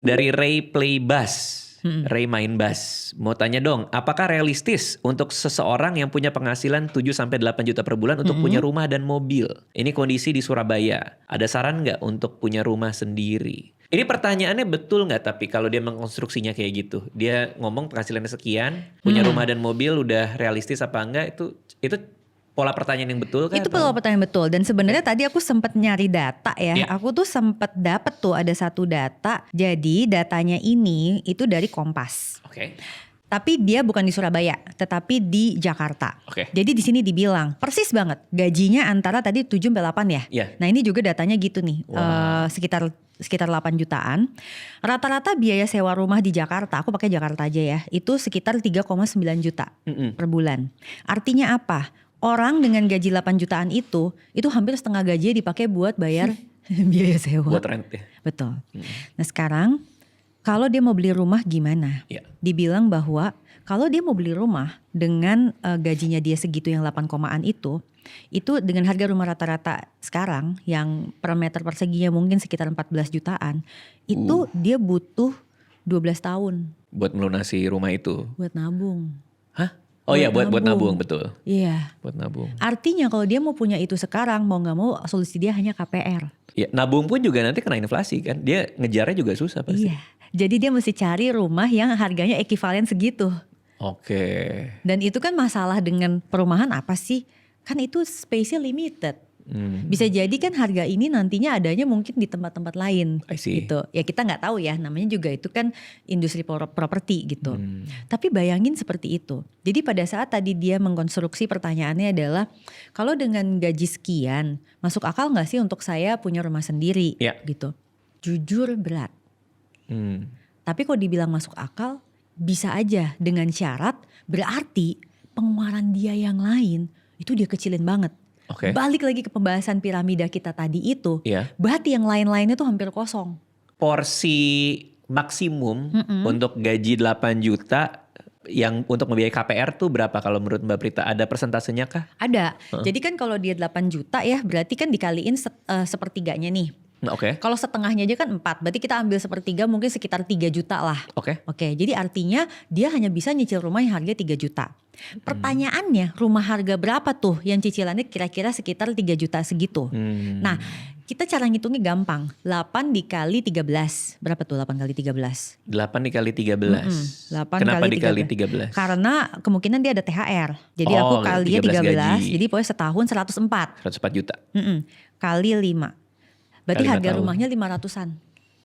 Dari Ray Play Bass. Ray main bass. Mau tanya dong, apakah realistis untuk seseorang yang punya penghasilan 7-8 juta per bulan untuk punya rumah dan mobil? Ini kondisi di Surabaya. Ada saran nggak untuk punya rumah sendiri? Ini pertanyaannya betul nggak, tapi kalau dia mengkonstruksinya kayak gitu. Dia ngomong penghasilannya sekian, punya rumah dan mobil udah realistis apa enggak, itu pola pertanyaan yang betul kan? Itu pola pertanyaan betul. Dan sebenarnya tadi aku sempat nyari data ya. Iya. Aku tuh sempat dapet tuh ada satu data. Jadi datanya ini itu dari Kompas. Oke. Tapi dia bukan di Surabaya, tetapi di Jakarta. Oke. Jadi di sini dibilang persis banget gajinya antara tadi 7-8 ya. Iya. Nah ini juga datanya gitu nih, sekitar 8 jutaan. Rata-rata biaya sewa rumah di Jakarta, aku pakai Jakarta aja ya, itu sekitar 3,9 juta per bulan. Artinya apa? Orang dengan gaji 8 jutaan itu hampir setengah gajinya dipakai buat bayar biaya sewa. Buat rent ya. Betul. Nah sekarang kalau dia mau beli rumah gimana? Iya. Dibilang bahwa kalau dia mau beli rumah dengan gajinya dia segitu yang 8 komaan itu dengan harga rumah rata-rata sekarang yang per meter perseginya mungkin sekitar 14 jutaan, itu dia butuh 12 tahun. Buat melunasi rumah itu. Buat nabung. Hah? Oh iya, buat nabung, betul. Iya. Buat nabung. Artinya kalau dia mau punya itu sekarang, mau gak mau solusi dia hanya KPR. Ya, nabung pun juga nanti kena inflasi kan. Dia ngejarnya juga susah pasti. Iya. Jadi dia mesti cari rumah yang harganya ekivalen segitu. Oke. Dan itu kan masalah dengan perumahan apa sih? Kan itu space-nya limited. Bisa jadi kan harga ini nantinya adanya mungkin di tempat-tempat lain. I see. Gitu. Ya kita gak tahu ya, namanya juga itu kan industri properti gitu. Tapi bayangin seperti itu. Jadi pada saat tadi dia mengkonstruksi pertanyaannya adalah, kalau dengan gaji sekian, masuk akal gak sih untuk saya punya rumah sendiri? Iya. Gitu. Jujur berat. Tapi kalau dibilang masuk akal, bisa aja dengan syarat berarti pengeluaran dia yang lain itu dia kecilin banget. Oke. Balik lagi ke pembahasan piramida kita tadi itu, Iya. berarti yang lain-lainnya tuh hampir kosong. Porsi maksimum untuk gaji 8 juta yang untuk membiayai KPR tuh berapa kalau menurut Mbak Prita? Ada persentasenya kah? Ada. Jadi kan kalau dia 8 juta ya berarti kan dikaliin sepertiganya nih. Nah, oke. Kalau setengahnya aja kan 4, berarti kita ambil sepertiga mungkin sekitar 3 juta lah. Oke. Oke, jadi artinya dia hanya bisa nyicil rumah yang harga 3 juta. Pertanyaannya, rumah harga berapa tuh yang cicilannya kira-kira sekitar 3 juta segitu. Nah, kita cara ngitungnya gampang. 8 dikali 13. Berapa tuh 8 kali 13? 8 dikali 13. 8 Kenapa kali dikali 13? Karena kemungkinan dia ada THR. Jadi Oh, aku kalinya 13 13. gaji. Jadi pokoknya setahun 104. 104 juta. Kali 5. Berarti Kali 5 harga tahun. rumahnya 500-an.